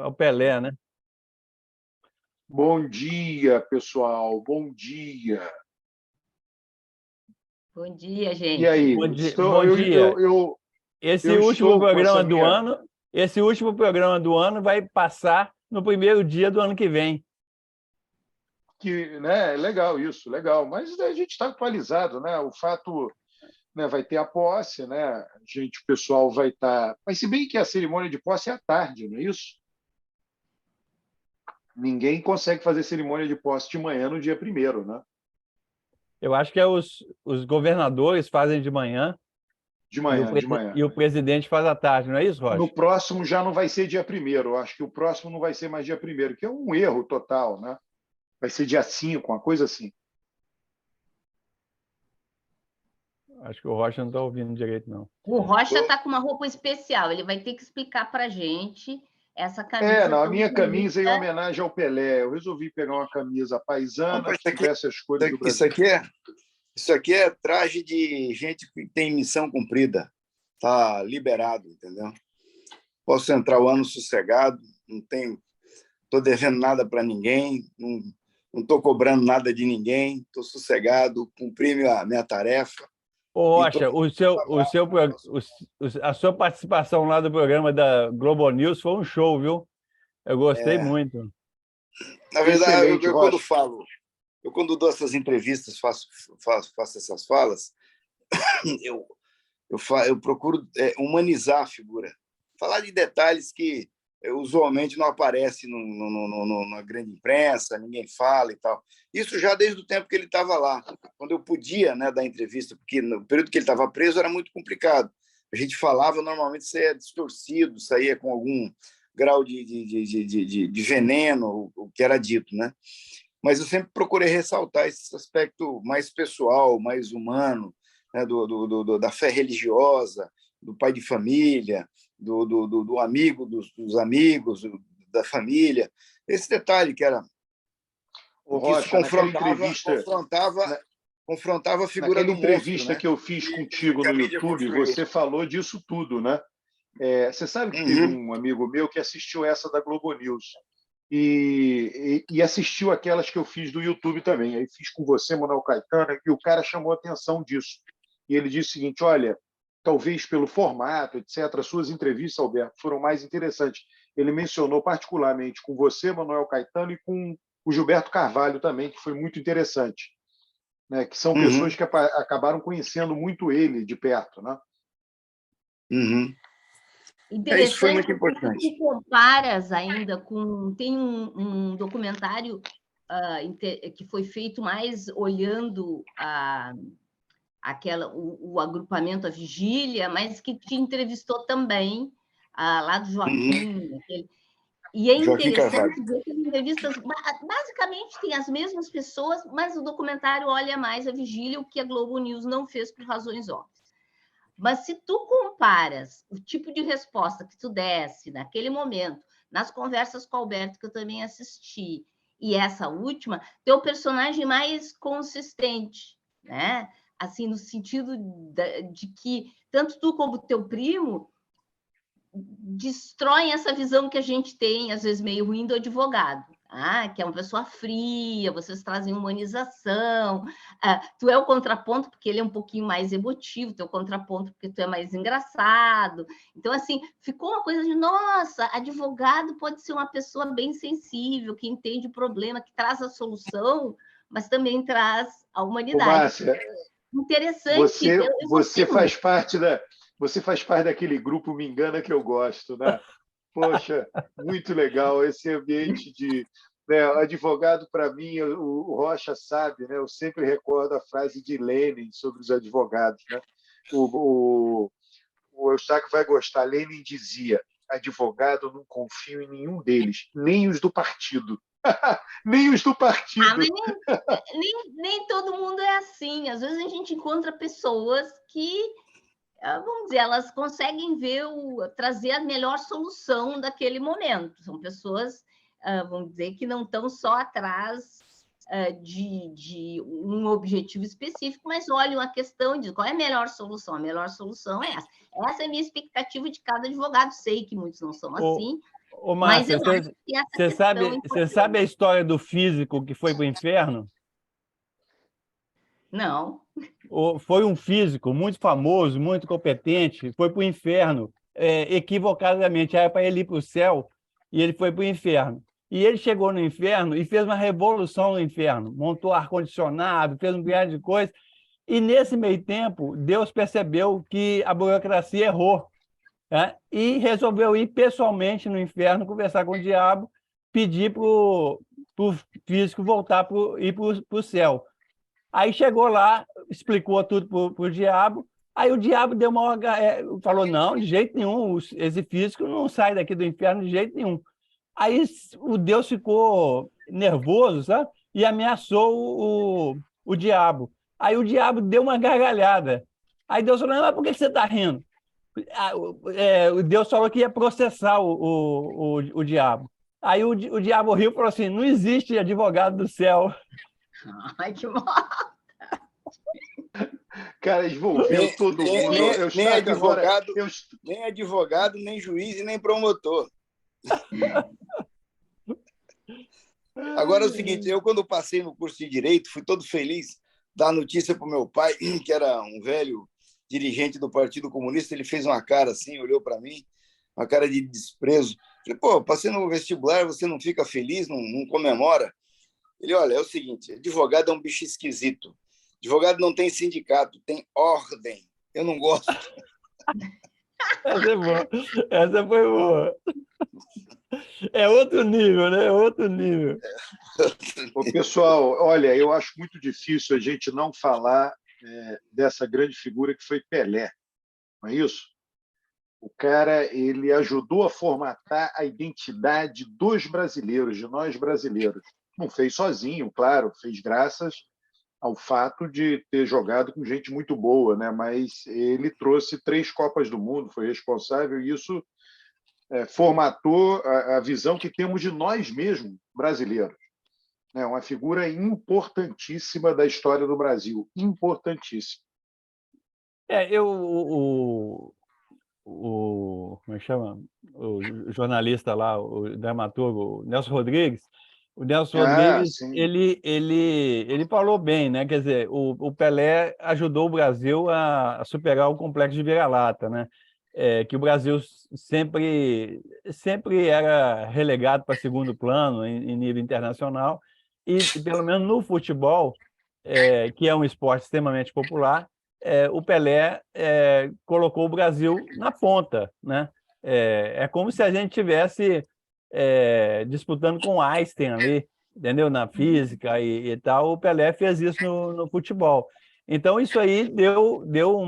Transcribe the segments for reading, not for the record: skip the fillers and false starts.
o Pelé, né? Bom dia, pessoal. Bom dia. Bom dia, gente. E aí? Bom dia. Esse último programa do ano vai passar no primeiro dia do ano que vem. Né, é legal isso, legal. Mas a gente está atualizado, né? O fato, né, vai ter a posse, né? O pessoal vai estar. Mas se bem que a cerimônia de posse é à tarde, não é isso? Ninguém consegue fazer cerimônia de posse de manhã no dia 1º, né? Eu acho que os governadores fazem de manhã. De manhã. E o presidente faz à tarde, não é isso, Rocha? No próximo já não vai ser dia 1º. Eu acho que o próximo não vai ser mais dia 1º, que é um erro total, né? Vai ser dia 5, uma coisa assim. Acho que o Rocha não está ouvindo direito, não. O Rocha está com uma roupa especial. Ele vai ter que explicar para a gente essa camisa. Não, a minha camisa é em homenagem ao Pelé. Eu resolvi pegar uma camisa paisana que tivesse as cores do Brasil. Isso aqui é traje de gente que tem missão cumprida. Está liberado, entendeu? Posso entrar o ano sossegado, não estou devendo nada para ninguém, não estou cobrando nada de ninguém, estou sossegado, cumpri minha tarefa. Ô, Rocha, a sua participação lá do programa da Globo News foi um show, viu? Eu gostei muito. Na verdade, eu quando dou essas entrevistas, faço essas falas, eu procuro humanizar a figura, falar de detalhes que usualmente não aparecem na grande imprensa, ninguém fala e tal. Isso já desde o tempo que ele estava lá, quando eu podia, né, dar entrevista, porque no período que ele estava preso era muito complicado. A gente falava, normalmente saía distorcido, saía com algum grau de veneno, o que era dito, né? Mas eu sempre procurei ressaltar esse aspecto mais pessoal, mais humano, né, da fé religiosa, do pai de família, do amigo dos amigos, da família. Esse detalhe que era... O Rocha, confrontava a figura do monstro. Naquela entrevista, né, que eu fiz contigo no YouTube, você falou disso tudo, né? Você sabe que teve um amigo meu que assistiu essa da Globo News e assistiu aquelas que eu fiz do YouTube também. Aí fiz com você, Manuel Caetano, e o cara chamou a atenção disso. E ele disse o seguinte: olha, talvez pelo formato, etc., as suas entrevistas, Alberto, foram mais interessantes. Ele mencionou particularmente com você, Manuel Caetano, e com o Gilberto Carvalho também, que foi muito interessante, né? Que são pessoas que acabaram conhecendo muito ele de perto, né? Interessante, isso foi muito importante. Tu comparas ainda com... Tem um documentário que foi feito mais olhando o agrupamento, a vigília, mas que te entrevistou também, lá do Joaquim. E é interessante ver que as entrevistas, basicamente, tem as mesmas pessoas, mas o documentário olha mais a vigília, o que a Globo News não fez por razões óbvias. Mas se tu comparas o tipo de resposta que tu desse naquele momento, nas conversas com o Alberto, que eu também assisti, e essa última, teu personagem mais consistente, né? Assim, no sentido de que tanto tu como teu primo destroem essa visão que a gente tem, às vezes meio ruim, do advogado. Que é uma pessoa fria, vocês trazem humanização, tu é o contraponto porque ele é um pouquinho mais emotivo, tu é o contraponto porque tu é mais engraçado. Então, assim, ficou uma coisa de, nossa, advogado pode ser uma pessoa bem sensível, que entende o problema, que traz a solução, mas também traz a humanidade. Márcia, interessante. Você faz parte daquele grupo Me Engana que eu gosto, né? Poxa, muito legal esse ambiente de... Né, advogado, para mim, o Rocha sabe, né? Eu sempre recordo a frase de Lenin sobre os advogados, né? O Eustáquio vai gostar. Lenin dizia: advogado, não confio em nenhum deles, nem os do partido. Nem os do partido. Mas nem todo mundo é assim. Às vezes a gente encontra pessoas que, vamos dizer, elas conseguem trazer a melhor solução daquele momento. São pessoas, vamos dizer, que não estão só atrás de um objetivo específico, mas olham a questão e dizem: qual é a melhor solução? A melhor solução é essa. Essa é a minha expectativa de cada advogado. Sei que muitos não são assim, Ô, Mas Márcia, eu acho que essa você questão é sabe importante. a história do físico que foi para o inferno? Não. Foi um físico muito famoso, muito competente, foi para o inferno, equivocadamente. Era para ele ir para o céu e ele foi para o inferno. E ele chegou no inferno e fez uma revolução no inferno, montou ar-condicionado, fez um milhão de coisas. E nesse meio tempo, Deus percebeu que a burocracia errou, né? E resolveu ir pessoalmente no inferno, conversar com o diabo, pedir para o físico voltar ir para o céu. Aí chegou lá, explicou tudo para o diabo. Aí o diabo deu falou: não, de jeito nenhum, esse físico não sai daqui do inferno de jeito nenhum. Aí o Deus ficou nervoso, sabe? E ameaçou o diabo. Aí o diabo deu uma gargalhada. Aí Deus falou: mas por que você está rindo? O Deus falou que ia processar o diabo. Aí o diabo riu e falou assim: não existe advogado do céu. Ai, que mal. Cara, envolveu todo mundo. Nem advogado, nem advogado, nem juiz e nem promotor. Agora é o seguinte, eu quando passei no curso de Direito, fui todo feliz dar notícia para o meu pai, que era um velho dirigente do Partido Comunista, ele fez uma cara assim, olhou para mim, uma cara de desprezo. Falei, pô, passei no vestibular, você não fica feliz, não comemora? Ele, olha, é o seguinte, advogado é um bicho esquisito. Advogado não tem sindicato, tem ordem. Eu não gosto. Essa é boa. Essa foi boa. É outro nível, né? É outro nível. Ô, pessoal, olha, eu acho muito difícil a gente não falar dessa grande figura que foi Pelé, não é isso? O cara, ele ajudou a formatar a identidade dos brasileiros, de nós brasileiros. Não fez sozinho, claro, fez graças ao fato de ter jogado com gente muito boa, né? Mas ele trouxe 3 Copas do Mundo, foi responsável, e isso formatou a visão que temos de nós mesmos, brasileiros. É uma figura importantíssima da história do Brasil, importantíssima. Como é que chama? O jornalista lá, o dramaturgo Nelson Rodrigues, o Nelson Rodrigues, Sim. ele falou bem, né? Quer dizer, o Pelé ajudou o Brasil a superar o complexo de vira-lata, né? Que o Brasil sempre era relegado para segundo plano em nível internacional, e pelo menos no futebol, que é um esporte extremamente popular, o Pelé colocou o Brasil na ponta, né? É como se a gente tivesse disputando com Einstein ali, entendeu? Na física e tal. O Pelé fez isso no futebol. Então, isso aí deu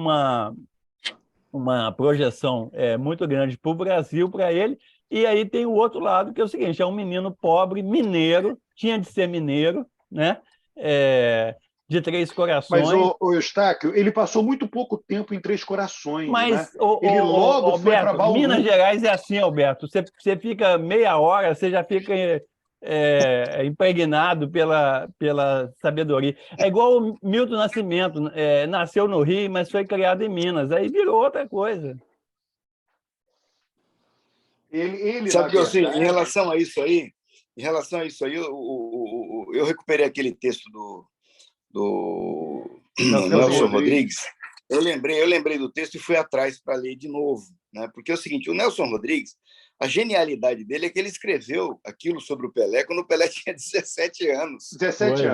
uma projeção muito grande para o Brasil, para ele. E aí tem o outro lado, que é o seguinte: é um menino pobre, mineiro, tinha de ser mineiro, né? De Três Corações. Mas, o Eustáquio, ele passou muito pouco tempo em Três Corações, mas, né? Ele logo Alberto, foi para Bauru. Minas Gerais é assim, Alberto. Você fica meia hora, você já fica impregnado pela sabedoria. É igual o Milton Nascimento, nasceu no Rio, mas foi criado em Minas. Aí virou outra coisa. Ele sabe que assim, em relação a isso aí, eu recuperei aquele texto do Nelson Rodrigues. Eu lembrei do texto e fui atrás para ler de novo, né? Porque é o seguinte, o Nelson Rodrigues, a genialidade dele é que ele escreveu aquilo sobre o Pelé quando o Pelé tinha 17 anos. 17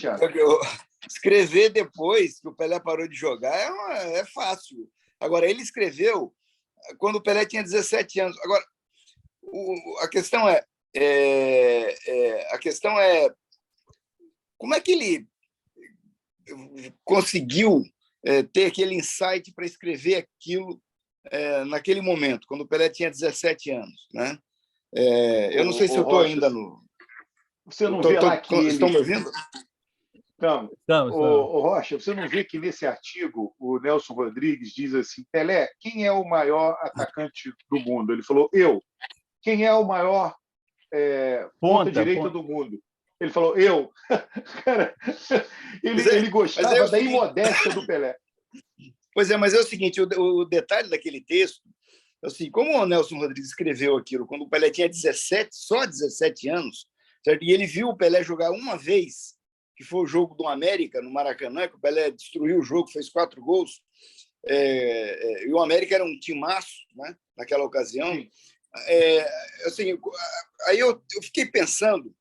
anos. Escrever depois que o Pelé parou de jogar é fácil. Agora, ele escreveu quando o Pelé tinha 17 anos. Agora, a questão é como é que ele conseguiu ter aquele insight para escrever aquilo naquele momento, quando o Pelé tinha 17 anos, né? Eu não sei se eu estou ainda no... Você não vê lá que Estão me ouvindo? Estamos. Rocha, você não vê que nesse artigo o Nelson Rodrigues diz assim: Pelé, quem é o maior atacante do mundo? Ele falou, eu. Quem é o maior ponta-direita do mundo? Ele falou, eu. Cara, ele gostava da imodéstia do Pelé. Pois é, mas é o seguinte, o detalhe daquele texto assim, como o Nelson Rodrigues escreveu aquilo, quando o Pelé tinha 17, só 17 anos, certo? E ele viu o Pelé jogar uma vez, que foi o jogo do América, no Maracanã, que o Pelé destruiu o jogo, fez 4 gols, e o América era um timaço, né, naquela ocasião. Assim, aí eu fiquei pensando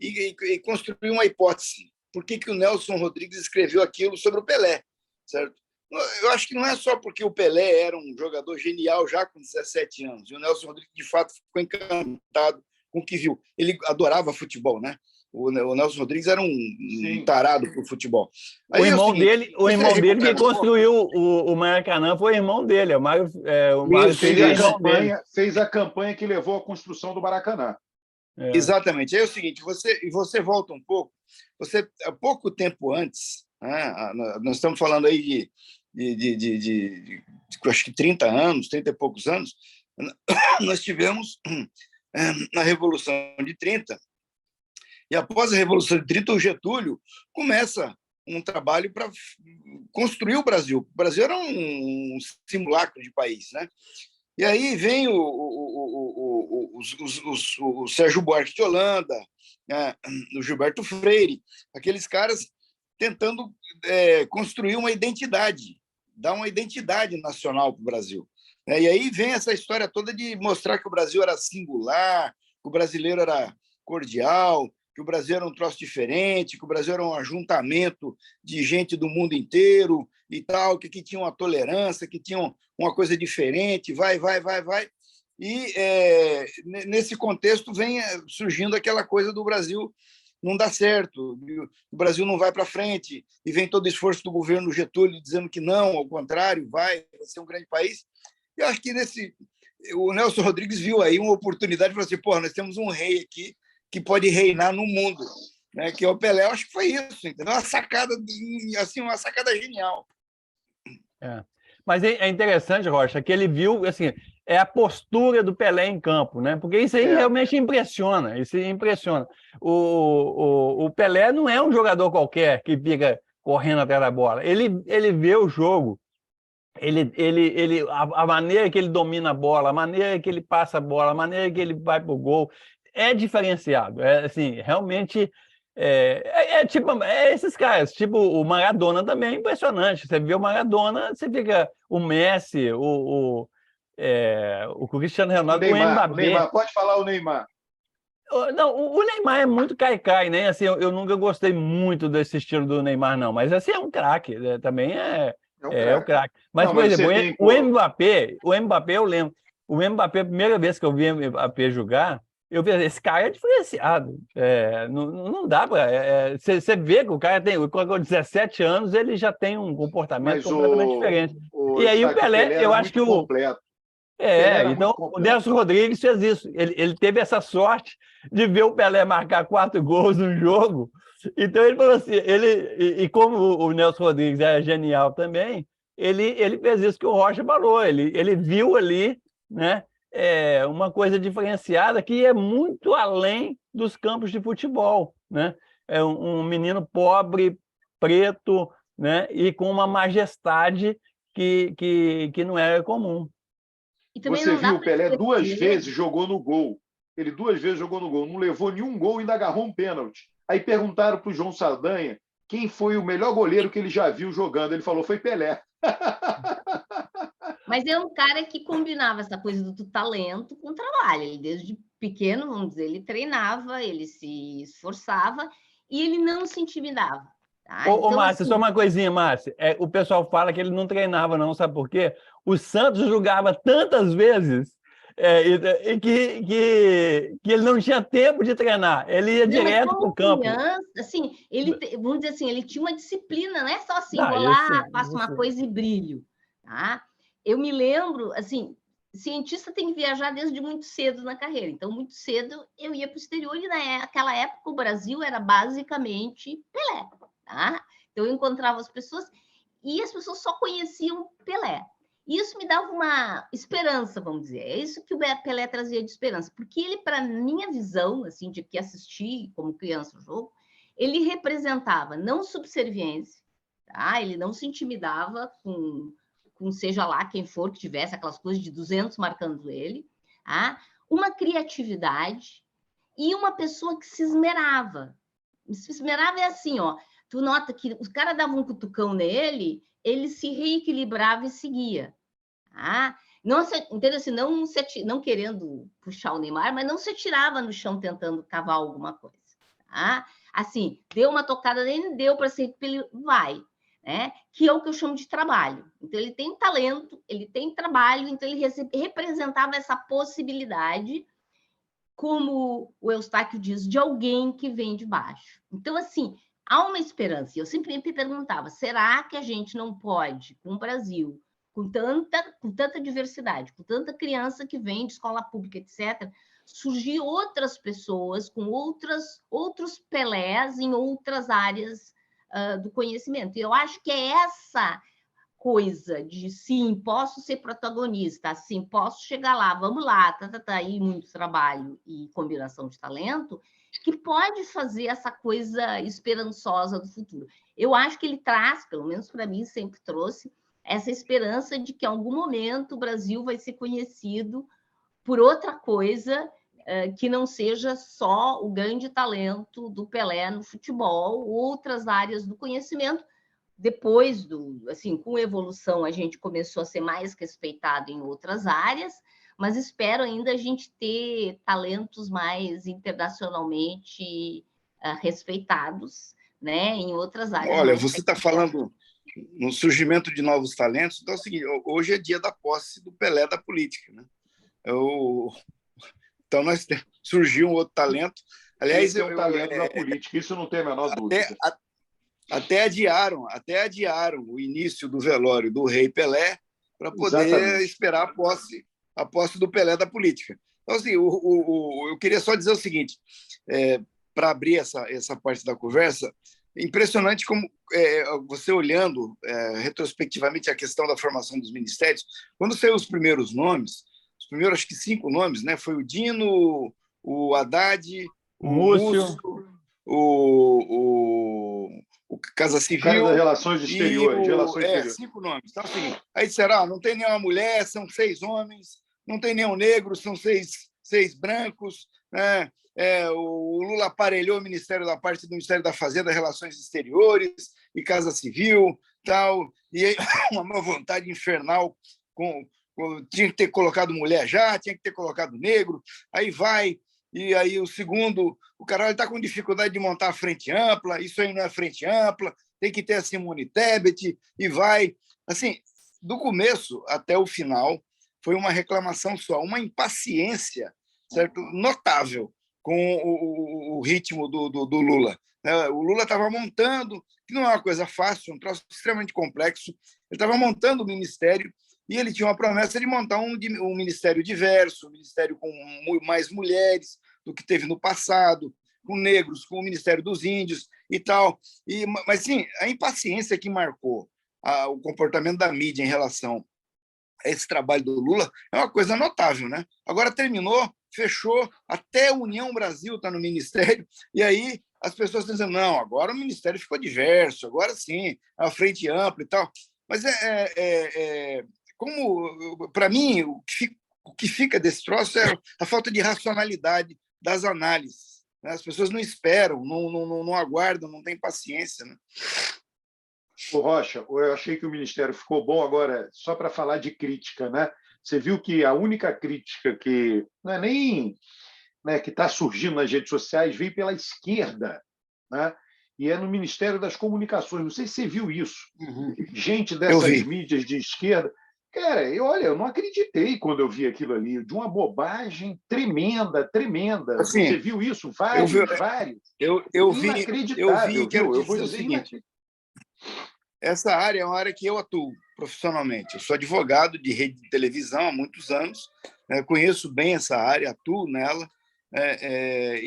e construí uma hipótese. Por que o Nelson Rodrigues escreveu aquilo sobre o Pelé, certo? Eu acho que não é só porque o Pelé era um jogador genial já com 17 anos, e o Nelson Rodrigues, de fato, ficou encantado com o que viu. Ele adorava futebol, né? O Nelson Rodrigues era um tarado por futebol. Aí, o irmão dele que construiu o Maracanã foi o irmão dele, o Mário fez a campanha que levou à construção do Maracanã. Exatamente. Aí é o seguinte, você volta um pouco, há pouco tempo antes, né, nós estamos falando aí de acho que 30 anos, 30 e poucos anos, nós tivemos na Revolução de 30, e após a Revolução de 30, o Getúlio começa um trabalho para construir o Brasil. O Brasil era um simulacro de país, né? E aí vem o Sérgio Buarque de Holanda, né, o Gilberto Freire, aqueles caras tentando construir uma identidade, dar uma identidade nacional para o Brasil. E aí vem essa história toda de mostrar que o Brasil era singular, que o brasileiro era cordial, que o Brasil era um troço diferente, que o Brasil era um ajuntamento de gente do mundo inteiro e tal, que aqui tinha uma tolerância, que tinha uma coisa diferente, vai. E nesse contexto vem surgindo aquela coisa do Brasil não dá certo, o Brasil não vai para frente, e vem todo o esforço do governo Getúlio dizendo que não, ao contrário, vai ser um grande país. Eu acho que o Nelson Rodrigues viu aí uma oportunidade para dizer, nós temos um rei aqui que pode reinar no mundo, né? Que é o Pelé. Eu acho que foi isso, entendeu? Uma sacada genial. Mas é interessante, Rocha, que ele viu, assim, a postura do Pelé em campo, né? Porque isso aí realmente impressiona, O Pelé não é um jogador qualquer que fica correndo atrás da bola. Ele vê o jogo, a maneira que ele domina a bola, a maneira que ele passa a bola, a maneira que ele vai para o gol, é diferenciado. Assim, realmente tipo esses caras, tipo o Maradona também é impressionante. Você vê o Maradona, você fica o Messi, o Cristiano Ronaldo, o Mbappé. O Neymar, pode falar o Neymar. Não, o Neymar é muito caicai, né? Assim, eu nunca gostei muito desse estilo do Neymar, não. Mas assim, é um craque, também é o craque. Mas, por exemplo, o Mbappé, eu lembro. O Mbappé, a primeira vez que eu vi o Mbappé jogar, eu vi, esse cara é diferenciado. Não dá para... Você vê que o cara com 17 anos, ele já tem um comportamento completamente diferente. E aí o Pelé, eu acho que completo. Então o Nelson Rodrigues fez isso. Ele teve essa sorte de ver o Pelé marcar 4 gols no jogo. Então ele falou assim, e como o Nelson Rodrigues é genial também, ele fez isso que o Rocha falou. Ele viu ali, né, uma coisa diferenciada que é muito além dos campos de futebol, né? É um menino pobre, preto, né, e com uma majestade que não era comum. Você viu o Pelé 2 vezes jogou no gol. Ele 2 vezes jogou no gol, não levou nenhum gol e ainda agarrou um pênalti. Aí perguntaram para o João Saldanha quem foi o melhor goleiro que ele já viu jogando. Ele falou, foi Pelé. Mas é um cara que combinava essa coisa do talento com o trabalho. Ele, desde pequeno, vamos dizer, ele treinava, ele se esforçava e ele não se intimidava. Tá? Ô, Márcia, só uma coisinha, Márcia. O pessoal fala que ele não treinava, não, sabe por quê? O Santos jogava tantas vezes que ele não tinha tempo de treinar. Ele ia direto para o campo. Assim, vamos dizer assim, ele tinha uma disciplina, não é só assim, vou lá, faço uma coisa e brilho. Tá? Eu me lembro, assim, cientista tem que viajar desde muito cedo na carreira. Então, muito cedo, eu ia para o exterior e naquela época o Brasil era basicamente Pelé. Tá? Então, eu encontrava as pessoas e as pessoas só conheciam Pelé. Isso me dava uma esperança, vamos dizer. É isso que o Pelé trazia de esperança. Porque ele, para minha visão, assim, de que assisti como criança o jogo, ele representava não subserviência, tá? Ele não se intimidava com com seja lá quem for que tivesse aquelas coisas de 200 marcando ele, tá? Uma criatividade e uma pessoa que se esmerava. Se esmerava é assim, ó, tu nota que o cara dava um cutucão nele, ele se reequilibrava e seguia. Tá? Não se, entendeu? Assim, não querendo puxar o Neymar, mas não se tirava no chão tentando cavar alguma coisa. Tá? Assim, deu uma tocada nele, deu para ser que ele vai, né? Que é o que eu chamo de trabalho. Então, ele tem talento, ele tem trabalho, então ele representava essa possibilidade, como o Eustáquio diz, de alguém que vem de baixo. Então, assim, há uma esperança. Eu sempre me perguntava, será que a gente não pode, com o Brasil, com tanta diversidade, com tanta criança que vem de escola pública, etc., surgir outras pessoas com outros Pelés em outras áreas do conhecimento. E eu acho que é essa coisa de sim, posso ser protagonista, sim, posso chegar lá, vamos lá, e muito trabalho e combinação de talento, que pode fazer essa coisa esperançosa do futuro. Eu acho que ele traz, pelo menos para mim, sempre trouxe essa esperança de que em algum momento o Brasil vai ser conhecido por outra coisa que não seja só o grande talento do Pelé no futebol, outras áreas do conhecimento. Depois com a evolução, a gente começou a ser mais respeitado em outras áreas, mas espero ainda a gente ter talentos mais internacionalmente respeitados, né, em outras áreas. Olha, você está falando no surgimento de novos talentos, então é o seguinte, hoje é dia da posse do Pelé da política, né? Então, surgiu um outro talento. Aliás, esse é o talento da política, isso não tem a menor dúvida. Até adiaram o início do velório do rei Pelé para poder esperar a posse do Pelé da política. Então, assim, eu queria só dizer o seguinte, para abrir essa parte da conversa, impressionante como você olhando retrospectivamente a questão da formação dos ministérios, quando saiu os primeiros nomes, os primeiros, acho que 5 nomes, né? Foi o Dino, o Haddad, o Múcio, o Casa Civil. O cara das relações exteriores. 5 nomes. Então, assim, aí disseram, não tem nenhuma mulher, são 6 homens, não tem nenhum negro, são 6 brancos, né? O Lula aparelhou o Ministério da parte do Ministério da Fazenda, Relações Exteriores e Casa Civil, tal, e aí, uma má vontade infernal tinha que ter colocado mulher já, tinha que ter colocado negro, aí vai, e aí o segundo, o cara está com dificuldade de montar a frente ampla, isso aí não é frente ampla, tem que ter a Simone Tebet, e vai. Assim, do começo até o final, foi uma reclamação só, uma impaciência, certo? Notável com o ritmo do Lula. O Lula estava montando, que não é uma coisa fácil, um troço extremamente complexo, ele estava montando o ministério, e ele tinha uma promessa de montar um ministério diverso, um ministério com mais mulheres do que teve no passado, com negros, com o Ministério dos Índios e tal. Mas, sim, a impaciência que marcou o comportamento da mídia em relação a esse trabalho do Lula é uma coisa notável, né? Agora terminou, fechou, até a União Brasil está no ministério, e aí as pessoas estão dizendo, não, agora o ministério ficou diverso, agora sim, é uma frente ampla e tal. Mas como, para mim, o que fica desse troço é a falta de racionalidade das análises. Né? As pessoas não esperam, não aguardam, não têm paciência. Né? Ô, Rocha, eu achei que o Ministério ficou bom agora, só para falar de crítica, né? Você viu que a única crítica que não é nem que está surgindo nas redes sociais veio pela esquerda, né? E é no Ministério das Comunicações. Não sei se você viu isso. Gente dessas mídias de esquerda. Cara, eu não acreditei quando eu vi aquilo ali, de uma bobagem tremenda. Assim, você viu isso? Vários. Eu vi e quero eu vou dizer o seguinte, essa área é uma área que eu atuo profissionalmente. Eu sou advogado de rede de televisão há muitos anos, conheço bem essa área, atuo nela,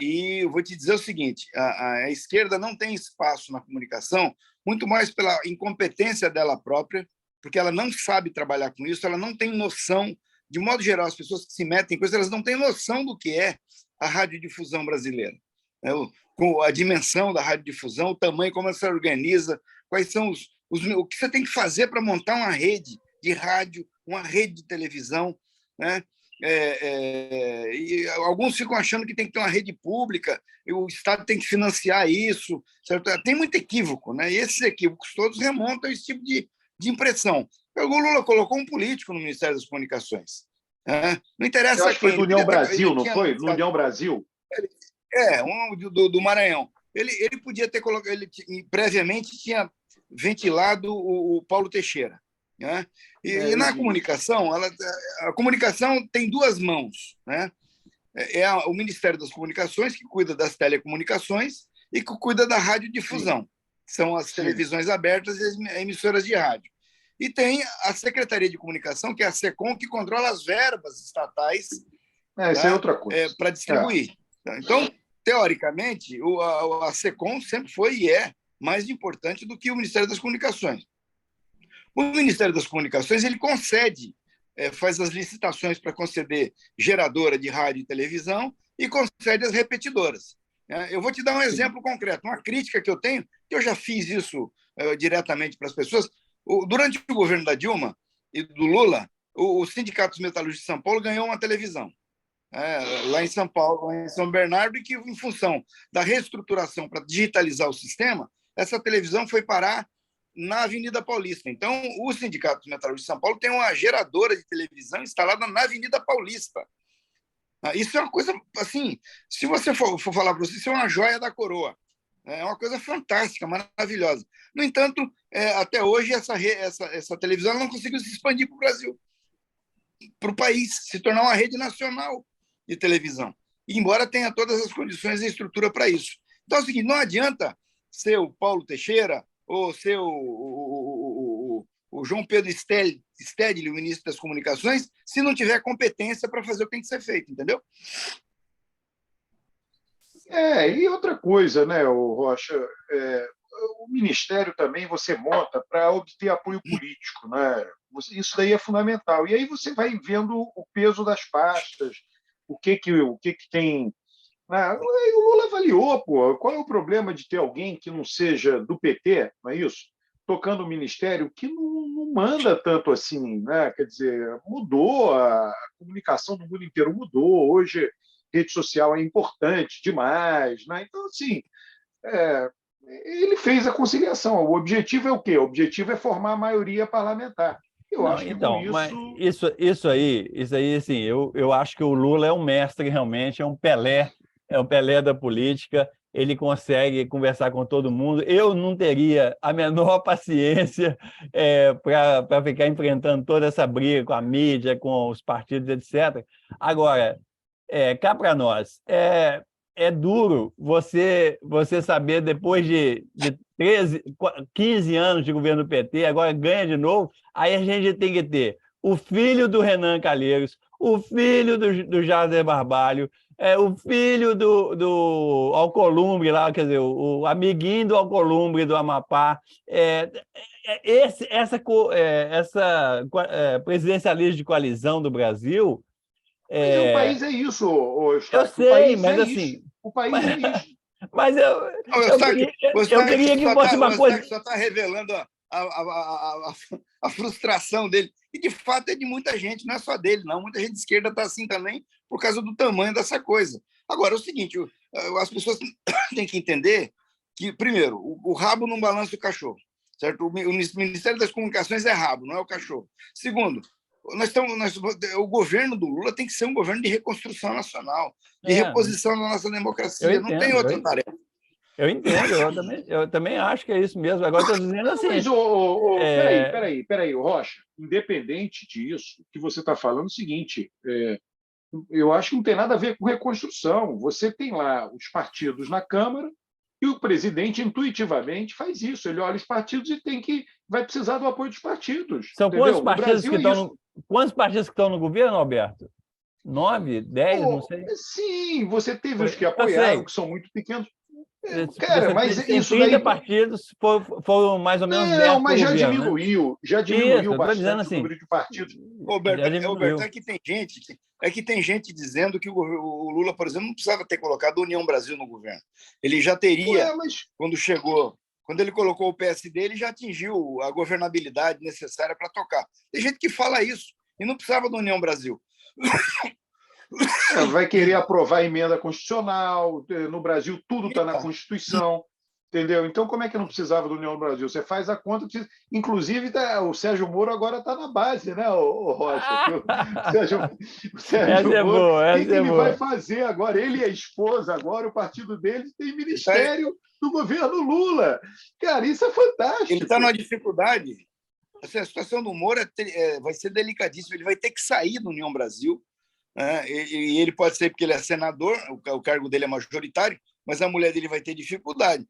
e eu vou te dizer o seguinte, a esquerda não tem espaço na comunicação, muito mais pela incompetência dela própria, porque ela não sabe trabalhar com isso, ela não tem noção, de modo geral, as pessoas que se metem em coisas, elas não têm noção do que é a radiodifusão brasileira, né? Com a dimensão da radiodifusão, o tamanho, como ela se organiza, quais são o que você tem que fazer para montar uma rede de rádio, uma rede de televisão, né? E alguns ficam achando que tem que ter uma rede pública, e o Estado tem que financiar isso, certo? Tem muito equívoco, né? E esses equívocos todos remontam a esse tipo de impressão. O Lula colocou um político no Ministério das Comunicações, né? Não Eu interessa acho que foi quem. do União Brasil, não tinha, foi? No União Brasil? do Maranhão. Ele podia ter colocado, previamente tinha ventilado o Paulo Teixeira, né? E na comunicação, a comunicação tem duas mãos, né? O Ministério das Comunicações, que cuida das telecomunicações e que cuida da radiodifusão, que são as televisões abertas e as emissoras de rádio. E tem a Secretaria de Comunicação, que é a SECOM, que controla as verbas estatais, isso é outra coisa, para distribuir. Então, teoricamente, a SECOM sempre foi e é mais importante do que o Ministério das Comunicações. O Ministério das Comunicações ele concede, faz as licitações para conceder geradora de rádio e televisão e concede as repetidoras. Eu vou te dar um exemplo concreto, uma crítica que eu tenho, que eu já fiz isso diretamente para as pessoas. Durante o governo da Dilma e do Lula, o Sindicato dos Metalúrgicos de São Paulo ganhou uma televisão. Lá em São Paulo, lá em São Bernardo, e que, em função da reestruturação para digitalizar o sistema, essa televisão foi parar na Avenida Paulista. Então, o Sindicato dos Metalúrgicos de São Paulo tem uma geradora de televisão instalada na Avenida Paulista. Isso é uma coisa, assim, se você for falar para você, isso é uma joia da coroa. É uma coisa fantástica, maravilhosa. No entanto, até hoje, essa televisão não conseguiu se expandir para o Brasil, para o país, se tornar uma rede nacional de televisão, embora tenha todas as condições e estrutura para isso. Então é o seguinte, não adianta ser o Paulo Teixeira ou ser o João Pedro Stedley, o ministro das Comunicações, se não tiver competência para fazer o que tem que ser feito, entendeu? E outra coisa, né, o Rocha, o Ministério também você monta para obter apoio político, né? Isso daí é fundamental. E aí você vai vendo o peso das pastas, o que tem. Né? O Lula avaliou, pô, qual é o problema de ter alguém que não seja do PT, não é isso? Tocando o ministério que não manda tanto assim, né? Quer dizer, mudou, a comunicação do mundo inteiro mudou, hoje rede social é importante demais, né? Então, assim, ele fez a conciliação. O objetivo é o quê? O objetivo é formar a maioria parlamentar. Eu acho que então, com isso... mas isso aí, assim, eu acho que o Lula é um mestre realmente, é um Pelé da política, ele consegue conversar com todo mundo. Eu não teria a menor paciência para ficar enfrentando toda essa briga com a mídia, com os partidos, etc. Agora, cá para nós, é duro você saber, depois de 15 anos de governo PT, agora ganha de novo, aí a gente tem que ter o filho do Renan Calheiros, o filho do Jader Barbalho, o filho do Alcolumbre lá, quer dizer, o amiguinho do Alcolumbre do Amapá. Essa presidencialismo de coalizão do Brasil... Mas o país é isso, eu sei, mas assim... O país é isso. Mas eu queria que fosse uma coisa... Só está revelando a frustração dele. E, de fato, é de muita gente, não é só dele, não. Muita gente de esquerda está assim também por causa do tamanho dessa coisa. Agora, é o seguinte, as pessoas têm que entender que, primeiro, o rabo não balança o cachorro, certo? O Ministério das Comunicações é rabo, não é o cachorro. Segundo, o governo do Lula tem que ser um governo de reconstrução nacional, de reposição da nossa democracia. Não tem outra tarefa. Eu entendo, eu também acho que é isso mesmo. Agora estou dizendo assim... Mas, peraí, Rocha, independente disso, que você está falando é o seguinte, eu acho que não tem nada a ver com reconstrução. Você tem lá os partidos na Câmara e o presidente intuitivamente faz isso. Ele olha os partidos e vai precisar do apoio dos partidos. São quantos partidos que estão no governo, Alberto? 9, 10, não sei. Sim, você teve os que apoiaram, que são muito pequenos. Cara, mas isso 30 daí... partidos foram mais ou menos 10 mas já governo, diminuiu, né? Já diminuiu bastante assim, o número de partidos. Roberto, é que tem gente dizendo que o Lula, por exemplo, não precisava ter colocado a União Brasil no governo. Ele já teria, quando chegou Quando ele colocou o PSD, ele já atingiu a governabilidade necessária para tocar. Tem gente que fala isso, e não precisava da União Brasil. Vai querer aprovar a emenda constitucional, no Brasil tudo está na Constituição, entendeu? Então, como é que não precisava da União Brasil? Você faz a conta, inclusive o Sérgio Moro agora está na base, né, o Rocha? O Sérgio Moro, o que ele vai fazer agora? Ele e a esposa agora, o partido dele tem ministério do governo Lula. Cara, isso é fantástico. Ele está numa dificuldade. A situação do Moro vai ser delicadíssima. Ele vai ter que sair da União Brasil, né? E ele pode ser porque ele é senador, o cargo dele é majoritário, mas a mulher dele vai ter dificuldade,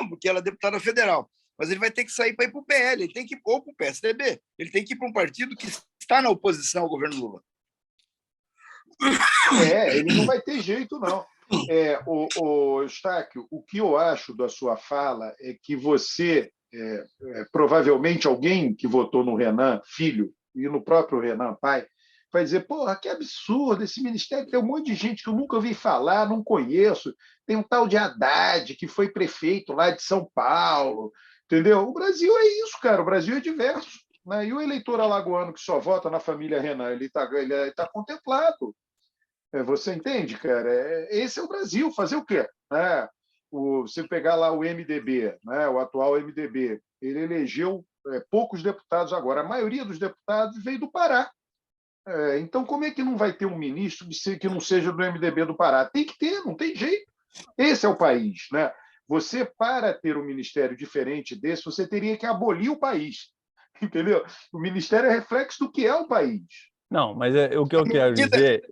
porque ela é deputada federal. Mas ele vai ter que sair para ir para o PL, ele tem que ir ou para o PSDB, ele tem que ir para um partido que está na oposição ao governo Lula. Ele não vai ter jeito, não. Eustáquio, o que eu acho da sua fala é que você, provavelmente alguém que votou no Renan, filho, e no próprio Renan, pai, vai dizer, porra, que absurdo, esse ministério tem um monte de gente que eu nunca ouvi falar, não conheço, tem um tal de Haddad, que foi prefeito lá de São Paulo, entendeu? O Brasil é isso, cara, o Brasil é diverso, né? E o eleitor alagoano que só vota na família Renan, ele tá contemplado. Você entende, cara? Esse é o Brasil, fazer o quê? Você pegar lá o MDB, né? O atual MDB, ele elegeu poucos deputados agora, a maioria dos deputados veio do Pará. Então, como é que não vai ter um ministro que não seja do MDB do Pará? Tem que ter, não tem jeito. Esse é o país, né? Você, para ter um ministério diferente desse, você teria que abolir o país, entendeu? O ministério é reflexo do que é o país. Não, mas o que eu quero dizer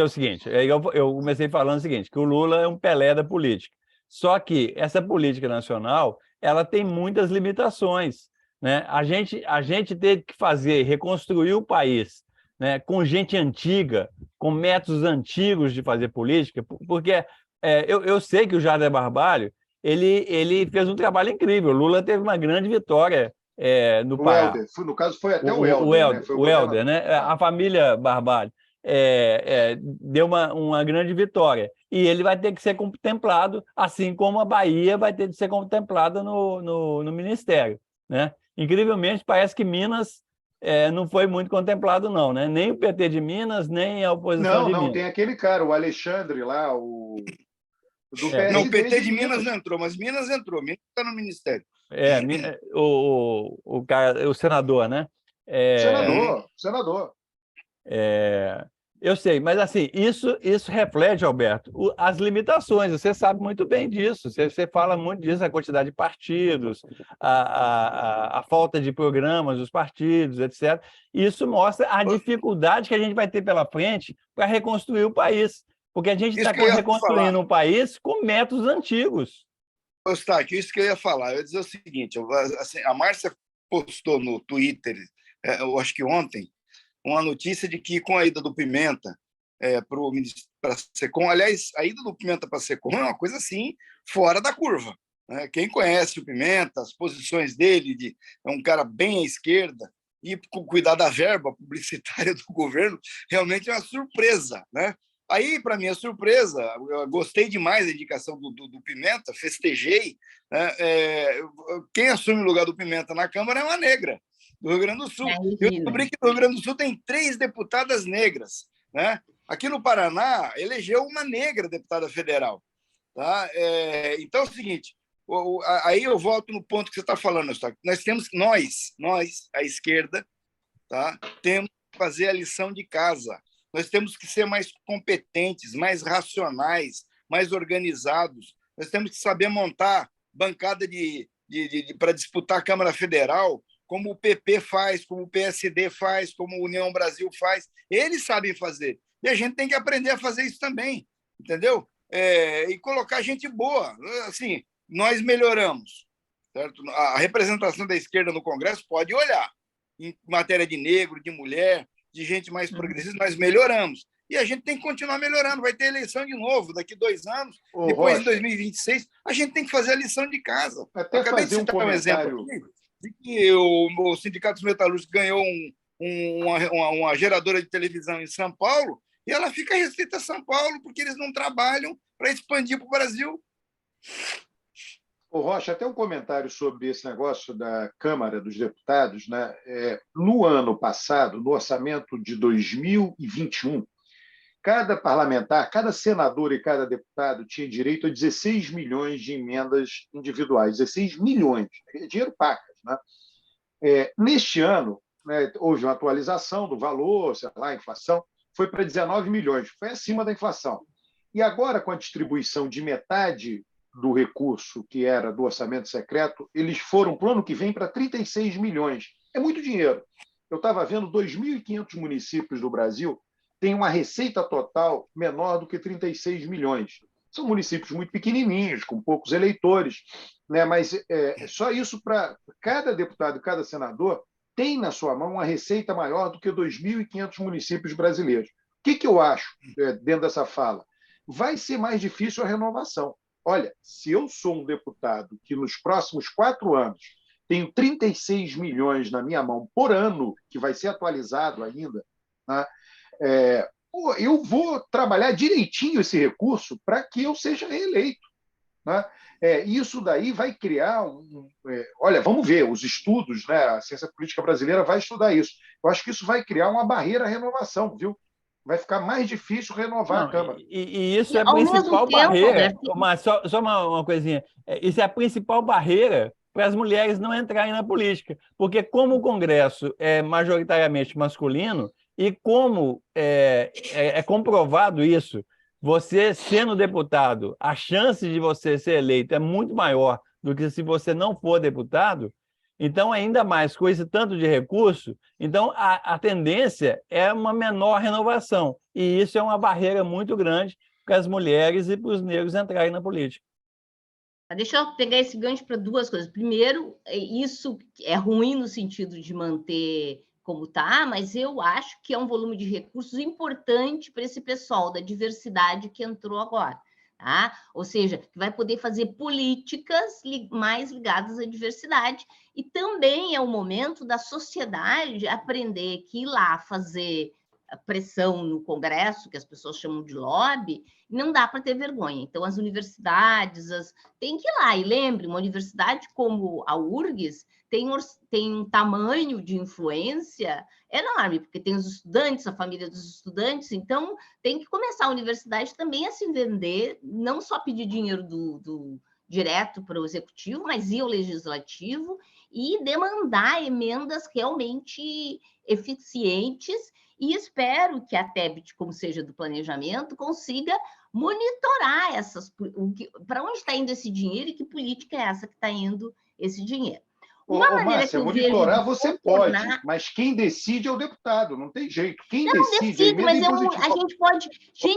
é o seguinte, eu comecei falando o seguinte, que o Lula é um Pelé da política, só que essa política nacional, ela tem muitas limitações, né? A gente teve que reconstruir o país, né, com gente antiga, com métodos antigos de fazer política, porque eu sei que o Jader Barbalho ele fez um trabalho incrível. O Lula teve uma grande vitória no Pará. Helder, no caso, foi até o Helder. O Helder, né? A família Barbalho deu uma grande vitória. E ele vai ter que ser contemplado, assim como a Bahia vai ter que ser contemplada no Ministério, né? Incrivelmente, parece que Minas não foi muito contemplado, não, né? Nem o PT de Minas, nem a oposição de Minas. Não, tem aquele cara, o Alexandre lá, do PSD. Não, o PT de Minas não entrou, mas Minas entrou. Minas está no Ministério. O senador, né? Senador. Eu sei, mas assim, isso reflete, Alberto, as limitações. Você sabe muito bem disso. Você fala muito disso, a quantidade de partidos, a falta de programas dos partidos, etc. Isso mostra a dificuldade que a gente vai ter pela frente para reconstruir o país. Porque a gente está reconstruindo um país com métodos antigos. Eustáquio, isso que eu ia falar. Eu ia dizer o seguinte, assim, a Márcia postou no Twitter, eu acho que ontem, uma notícia de que com a ida do Pimenta para a SECOM, aliás, a ida do Pimenta para a SECOM é uma coisa assim, fora da curva, né? Quem conhece o Pimenta, as posições dele, é um cara bem à esquerda, e cuidar da verba publicitária do governo, realmente é uma surpresa, né? Aí, para minha surpresa, eu gostei demais da indicação do Pimenta, festejei, né? Quem assume o lugar do Pimenta na Câmara é uma negra, do Rio Grande do Sul. Eu descobri que no Rio Grande do Sul tem 3 deputadas negras, né? Aqui no Paraná, elegeu uma negra deputada federal. Tá? Então é o seguinte, aí eu volto no ponto que você está falando, Eustáquio. Nós, a esquerda, tá? Temos que fazer a lição de casa. Nós temos que ser mais competentes, mais racionais, mais organizados. Nós temos que saber montar bancada para disputar a Câmara Federal, como o PP faz, como o PSD faz, como a União Brasil faz. Eles sabem fazer. E a gente tem que aprender a fazer isso também, entendeu? E colocar gente boa. Assim, nós melhoramos, certo? A representação da esquerda no Congresso pode olhar. Em matéria de negro, de mulher, de gente mais progressista, nós melhoramos. E a gente tem que continuar melhorando. Vai ter eleição de novo daqui 2 anos. Depois, Rocha, em 2026, a gente tem que fazer a lição de casa. Até acabei de citar um exemplo aqui, de que o Sindicato dos Metalúrgicos ganhou uma geradora de televisão em São Paulo e ela fica restrita a São Paulo porque eles não trabalham para expandir para o Brasil. Ô, Rocha, até um comentário sobre esse negócio da Câmara dos Deputados, né? No ano passado, no orçamento de 2021, cada parlamentar, cada senador e cada deputado tinha direito a 16 milhões de emendas individuais, 16 milhões, dinheiro pacas, né? Neste ano, né, houve uma atualização do valor, sei lá, a inflação, foi para 19 milhões, foi acima da inflação. E agora, com a distribuição de metade do recurso que era do orçamento secreto, eles foram para o ano que vem para 36 milhões. É muito dinheiro. Eu estava vendo 2.500 municípios do Brasil têm uma receita total menor do que 36 milhões. São municípios muito pequenininhos, com poucos eleitores, né? Mas só isso para cada deputado e cada senador tem na sua mão uma receita maior do que 2.500 municípios brasileiros. O que eu acho dentro dessa fala? Vai ser mais difícil a renovação. Olha, se eu sou um deputado que nos próximos 4 anos tenho 36 milhões na minha mão por ano, que vai ser atualizado ainda, né? Eu vou trabalhar direitinho esse recurso para que eu seja reeleito, né? Isso daí vai criar olha, vamos ver, os estudos, né? A ciência política brasileira vai estudar isso. Eu acho que isso vai criar uma barreira à renovação, viu? Vai ficar mais difícil renovar a Câmara. E isso é a principal barreira. Mas só uma coisinha. Isso é a principal barreira para as mulheres não entrarem na política. Porque como o Congresso é majoritariamente masculino, e como é comprovado isso, você sendo deputado, a chance de você ser eleito é muito maior do que se você não for deputado. Então, ainda mais com esse tanto de recurso, então a tendência é uma menor renovação. E isso é uma barreira muito grande para as mulheres e para os negros entrarem na política. Deixa eu pegar esse gancho para 2 coisas. Primeiro, isso é ruim no sentido de manter como está, mas eu acho que é um volume de recursos importante para esse pessoal da diversidade que entrou agora. Tá? Ou seja, que vai poder fazer políticas mais ligadas à diversidade, e também é o momento da sociedade aprender que ir lá fazer pressão no Congresso, que as pessoas chamam de lobby, não dá para ter vergonha. Então, as universidades tem que ir lá. E lembre, uma universidade como a URGS tem um tamanho de influência enorme, porque tem os estudantes, a família dos estudantes, então tem que começar a universidade também a se vender, não só pedir dinheiro direto para o executivo, mas ir ao legislativo e demandar emendas realmente eficientes. E espero que a TEBIT, como seja do planejamento, consiga monitorar para onde está indo esse dinheiro e que política é essa que está indo esse dinheiro. Márcia, monitorar você pode, mas quem decide é o deputado, não tem jeito. Quem decide, mas a gente pode,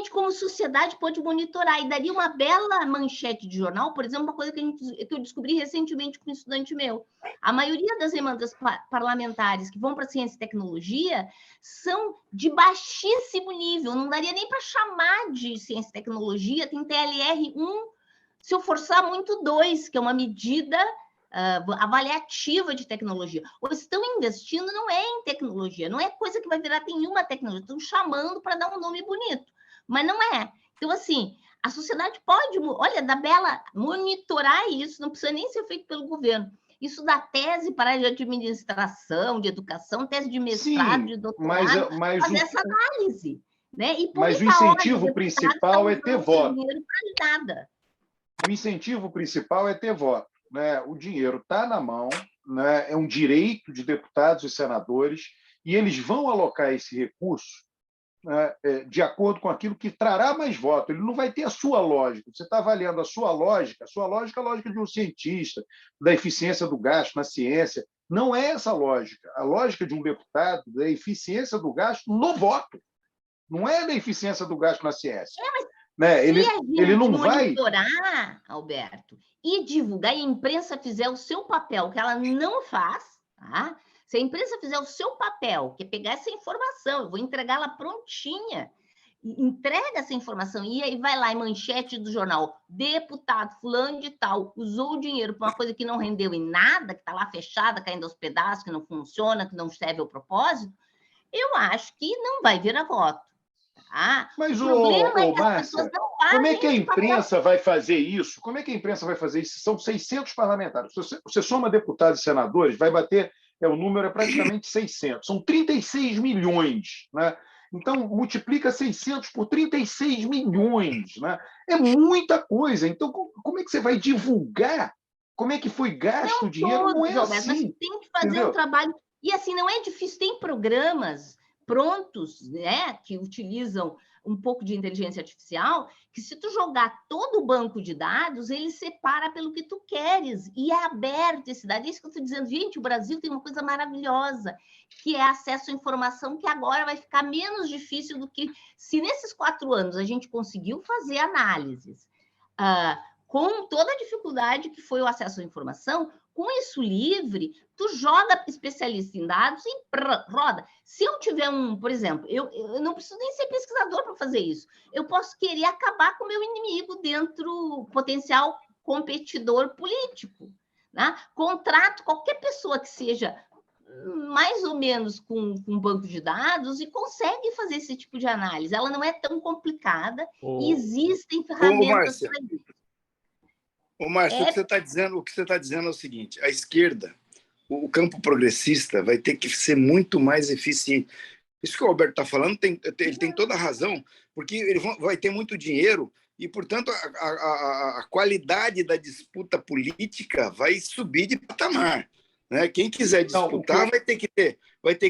como sociedade, pode monitorar, e daria uma bela manchete de jornal, por exemplo, uma coisa que eu descobri recentemente com um estudante meu. A maioria das emendas parlamentares que vão para ciência e tecnologia são de baixíssimo nível, não daria nem para chamar de ciência e tecnologia, tem TLR 1, se eu forçar muito 2, que é uma medida avaliativa de tecnologia. Ou estão investindo não é em tecnologia, não é coisa que vai virar nenhuma tecnologia, estão chamando para dar um nome bonito, mas não é. Então, assim, a sociedade pode, olha, da Bela, monitorar isso, não precisa nem ser feito pelo governo. Isso dá tese para de administração, de educação, tese de mestrado, de doutorado, fazer essa análise. Né? Mas o incentivo principal é ter voto. O incentivo principal é ter voto. Né? O dinheiro está na mão, né? É um direito de deputados e senadores, e eles vão alocar esse recurso, né, de acordo com aquilo que trará mais voto. Ele não vai ter a sua lógica. Você está avaliando a sua lógica é a lógica de um cientista, da eficiência do gasto na ciência. Não é essa a lógica. A lógica de um deputado é a eficiência do gasto no voto. Não é da eficiência do gasto na ciência. Né? Ele não vai monitorar, Alberto, e divulgar, e a imprensa fizer o seu papel, que ela não faz, tá? Se a imprensa fizer o seu papel, que é pegar essa informação, eu vou entregá-la prontinha, entrega essa informação, e aí vai lá em manchete do jornal, deputado fulano de tal usou o dinheiro para uma coisa que não rendeu em nada, que está lá fechada, caindo aos pedaços, que não funciona, que não serve ao propósito, eu acho que não vai virar voto. Mas, o problema é que as Márcia, pessoas não fazem como é que a esse papel. imprensa vai fazer isso? Como é que a imprensa vai fazer isso? São 600 parlamentares. Se você soma deputados e senadores, vai bater, o número é praticamente 600. São 36 milhões, né? Então, multiplica 600 por 36 milhões, né? É muita coisa. Então, como é que você vai divulgar? Como é que foi gasto o dinheiro? Não é Roberto, mas assim. tem que fazer Entendeu? um trabalho. E assim, não é difícil, tem programas prontos, né, que utilizam um pouco de inteligência artificial, que se tu jogar todo o banco de dados, ele separa pelo que tu queres, e é aberto esse dado. É isso que eu estou dizendo, gente, o Brasil tem uma coisa maravilhosa, que é acesso à informação, que agora vai ficar menos difícil do que se nesses 4 anos a gente conseguiu fazer análises, com toda a dificuldade que foi o acesso à informação, com isso livre, tu joga especialista em dados e roda. Se eu tiver por exemplo, eu não preciso nem ser pesquisador para fazer isso. Eu posso querer acabar com o meu inimigo dentro, potencial competidor político, né? Contrato qualquer pessoa que seja mais ou menos com um banco de dados e consegue fazer esse tipo de análise. Ela não é tão complicada e existem ferramentas para isso. Márcio, o que você está dizendo é o seguinte: a esquerda, o campo progressista, vai ter que ser muito mais eficiente. Isso que o Alberto está falando, ele tem toda a razão, porque ele vai ter muito dinheiro e, portanto, a qualidade da disputa política vai subir de patamar. Né? Quem quiser disputar vai ter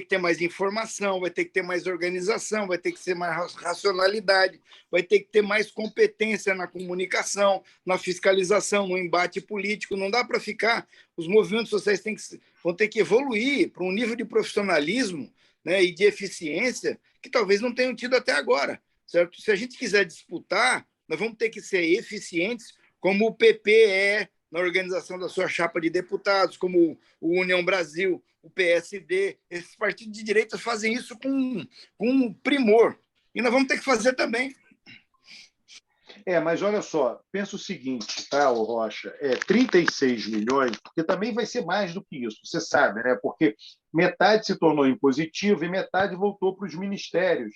que ter mais informação, vai ter que ter mais organização, vai ter que ter mais racionalidade, vai ter que ter mais competência na comunicação, na fiscalização, no embate político. Não dá para ficar. Os movimentos sociais vão ter que evoluir para um nível de profissionalismo, né, e de eficiência que talvez não tenham tido até agora. Certo? Se a gente quiser disputar, nós vamos ter que ser eficientes, como o PP é na organização da sua chapa de deputados, como o União Brasil, o PSD. Esses partidos de direita fazem isso com primor. E nós vamos ter que fazer também. Mas olha só, pensa o seguinte, tá, Rocha? 36 milhões, porque também vai ser mais do que isso, você sabe, né? Porque metade se tornou impositivo e metade voltou para os ministérios.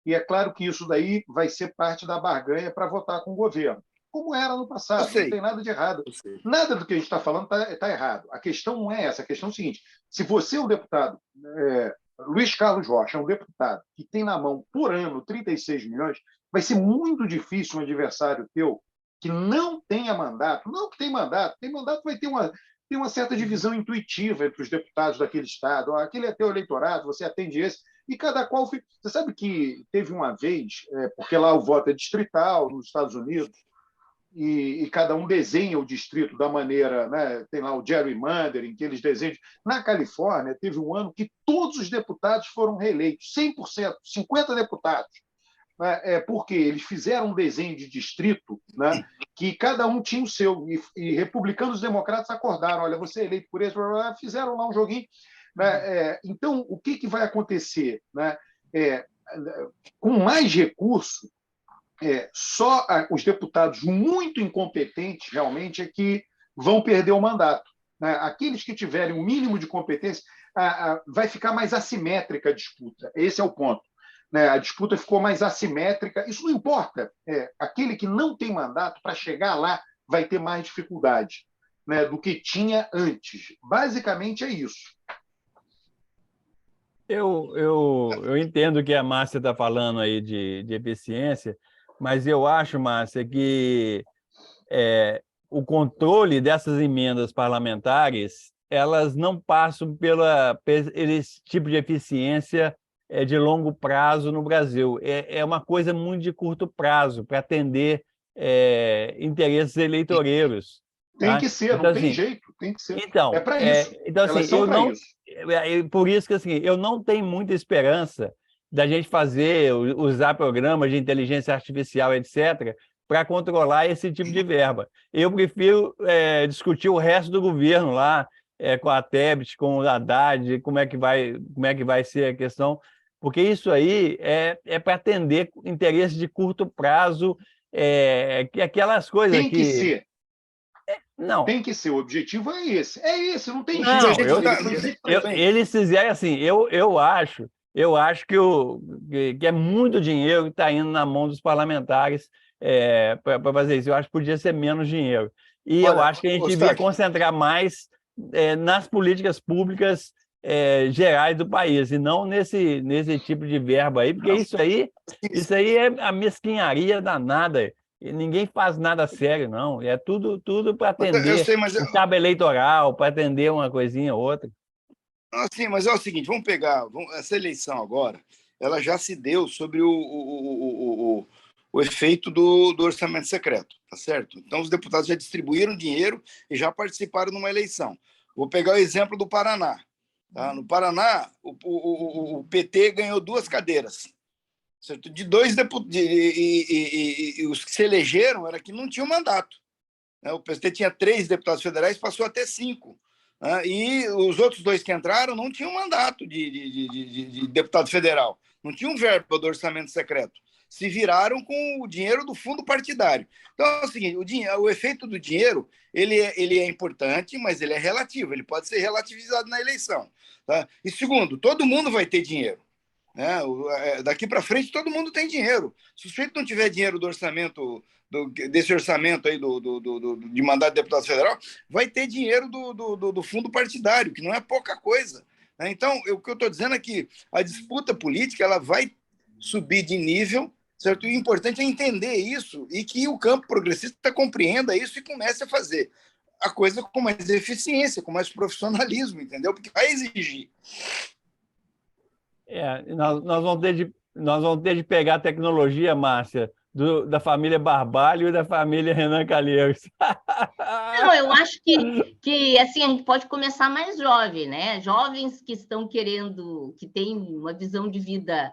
E é claro que isso daí vai ser parte da barganha para votar com o governo, como era no passado, não tem nada de errado. Nada do que a gente está falando está errado. A questão não é essa, a questão é o seguinte: se você é um deputado, Luiz Carlos Rocha é um deputado que tem na mão, por ano, 36 milhões, vai ser muito difícil um adversário teu que não tenha mandato, não que tem mandato vai ter uma certa divisão intuitiva entre os deputados daquele estado. Aquele é teu eleitorado, você atende esse, e cada qual... Você sabe que teve uma vez, porque lá o voto é distrital nos Estados Unidos, e cada um desenha o distrito da maneira, né? Tem lá o gerrymandering, que eles desenham. Na Califórnia, teve um ano que todos os deputados foram reeleitos, 100%, 50 deputados. Porque eles fizeram um desenho de distrito, né, que cada um tinha o seu, e republicanos e democratas acordaram: olha, você é eleito por esse, fizeram lá um joguinho. Né? Então, o que vai acontecer? Né? Com mais recurso, só os deputados muito incompetentes realmente é que vão perder o mandato. Né? Aqueles que tiverem o mínimo de competência, vai ficar mais assimétrica a disputa. Esse é o ponto. Né? A disputa ficou mais assimétrica. Isso não importa. Aquele que não tem mandato, para chegar lá, vai ter mais dificuldade, né, do que tinha antes. Basicamente é isso. Eu entendo o que a Márcia está falando aí de eficiência, mas eu acho, Márcia, que o controle dessas emendas parlamentares, elas não passam esse tipo de eficiência de longo prazo no Brasil. É uma coisa muito de curto prazo, para atender interesses eleitoreiros. Tem que ser, então, não tem jeito, tem que ser. Então, é para isso. Então, assim, elas são para isso. Por isso que assim, eu não tenho muita esperança da gente usar programas de inteligência artificial, etc., para controlar esse tipo de verba. Eu prefiro discutir o resto do governo lá, com a Tebet, com o Haddad, como é que vai ser a questão, porque isso aí é para atender interesses de curto prazo, aquelas coisas Tem que ser. Não. Tem que ser, o objetivo é esse. Não tem jeito. jeito. Eles fizeram assim, eu acho Eu acho que é muito dinheiro que está indo na mão dos parlamentares para fazer isso. Eu acho que podia ser menos dinheiro. E eu Olha, acho que a gente devia Eustáquio, concentrar mais nas políticas públicas gerais do país, e não nesse tipo de verba aí, porque isso aí é a mesquinharia danada. E ninguém faz nada sério, não. É tudo para eu atender sei, mas o cabo eleitoral, para atender uma coisinha ou outra. assim, mas é o seguinte, vamos pegar essa eleição agora, ela já se deu sobre o efeito do orçamento secreto, tá certo? Então, os deputados já distribuíram dinheiro e já participaram numa eleição. Vou pegar o exemplo do Paraná. Tá? No Paraná, o PT ganhou 2 cadeiras, certo? De 2 deputados, e os que se elegeram era que não tinham mandato. Né? O PT tinha 3 deputados federais, passou a ter 5. E os outros 2 que entraram não tinham mandato de deputado federal, não tinham verba do orçamento secreto. Se viraram com o dinheiro do fundo partidário. Então é o seguinte: o efeito do dinheiro ele é importante, mas ele é relativo, ele pode ser relativizado na eleição. Tá? E segundo, todo mundo vai ter dinheiro. Daqui para frente todo mundo tem dinheiro. Se o sujeito não tiver dinheiro do orçamento, desse orçamento aí de mandato de deputado federal, vai ter dinheiro do fundo partidário, que não é pouca coisa. Né? Então, o que eu estou dizendo é que a disputa política ela vai subir de nível, certo? E o importante é entender isso e que o campo progressista compreenda isso e comece a fazer a coisa com mais eficiência, com mais profissionalismo, entendeu? Porque vai exigir. Nós vamos ter de pegar a tecnologia, Márcia, da família Barbalho e da família Renan Calheiros. Não, eu acho que assim, a gente pode começar mais jovem, né? Jovens que estão querendo, que têm uma visão de vida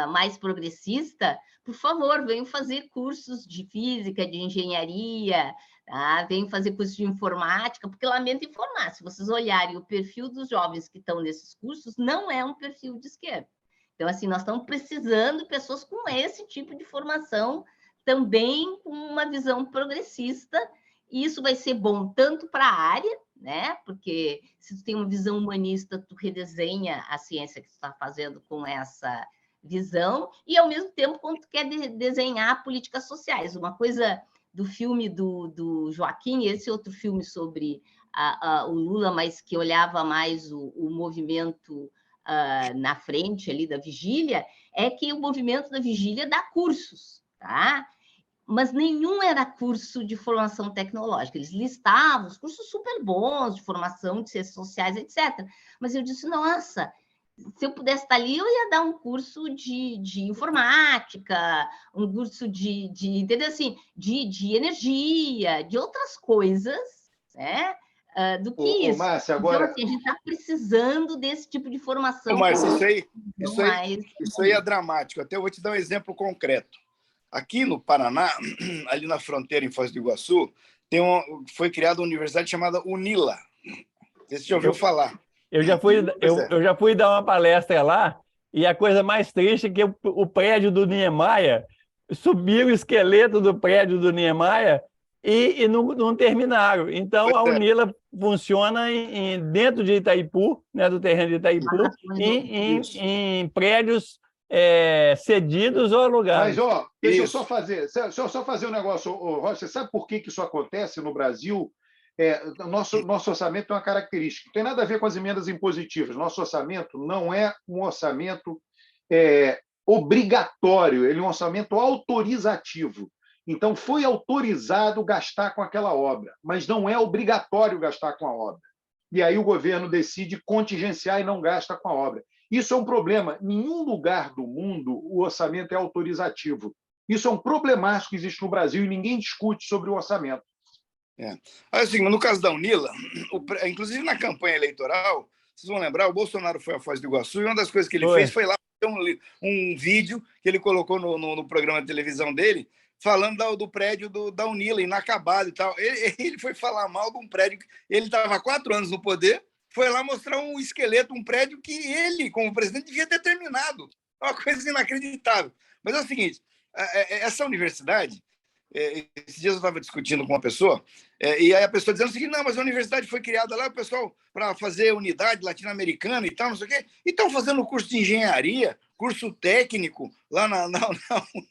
mais progressista, por favor, venham fazer cursos de física, de engenharia, tá? Venham fazer cursos de informática, porque lamento informar, se vocês olharem o perfil dos jovens que estão nesses cursos, não é um perfil de esquerda. Então, assim, nós estamos precisando de pessoas com esse tipo de formação, também com uma visão progressista, e isso vai ser bom tanto para a área, né? Porque se tu tem uma visão humanista, tu redesenha a ciência que tu está fazendo com essa visão, e ao mesmo tempo, quando tu quer desenhar políticas sociais. Uma coisa do filme do Joaquim, esse outro filme sobre o Lula, mas que olhava mais o movimento na frente ali da vigília, é que o movimento da vigília dá cursos, tá? Mas nenhum era curso de formação tecnológica. Eles listavam os cursos super bons de formação de ciências sociais, etc. Mas eu disse, nossa, se eu pudesse estar ali, eu ia dar um curso de informática, um curso entendeu assim, de energia, de outras coisas, né? Do que isso. Márcia, agora... Então, assim, a gente está precisando desse tipo de formação. Márcia, isso aí é dramático. Até eu vou te dar um exemplo concreto. Aqui no Paraná, ali na fronteira, em Foz do Iguaçu, foi criada uma universidade chamada UNILA. Você já ouviu falar? Eu já fui dar uma palestra lá, e a coisa mais triste é que o prédio do Niemeyer, subiu o esqueleto do prédio do Niemeyer e não terminaram. Então, a UNILA funciona dentro de Itaipu, né, do terreno de Itaipu, em prédios cedidos ou alugados. Mas, deixa eu só fazer um negócio, Rocha. Você sabe por que isso acontece no Brasil? Nosso orçamento tem uma característica. Não tem nada a ver com as emendas impositivas. Nosso orçamento não é um orçamento obrigatório, ele é um orçamento autorizativo. Então, foi autorizado gastar com aquela obra, mas não é obrigatório gastar com a obra. E aí o governo decide contingenciar e não gasta com a obra. Isso é um problema. Em nenhum lugar do mundo o orçamento é autorizativo. Isso é um problemático que existe no Brasil e ninguém discute sobre o orçamento. Assim, no caso da UNILA, inclusive na campanha eleitoral, vocês vão lembrar, o Bolsonaro foi a Foz do Iguaçu e uma das coisas que ele fez foi lá um vídeo que ele colocou no programa de televisão dele, falando do prédio da UNILA, inacabado e tal. Ele foi falar mal de um prédio, ele estava há 4 anos no poder, foi lá mostrar um esqueleto, um prédio que ele, como presidente, devia ter terminado. É uma coisa inacreditável. Mas é o seguinte, essa universidade, esses dias eu estava discutindo com uma pessoa, e aí a pessoa dizendo o seguinte: não, mas a universidade foi criada lá, o pessoal, para fazer unidade latino-americana e tal, não sei o quê, e estão fazendo curso de engenharia, curso técnico lá na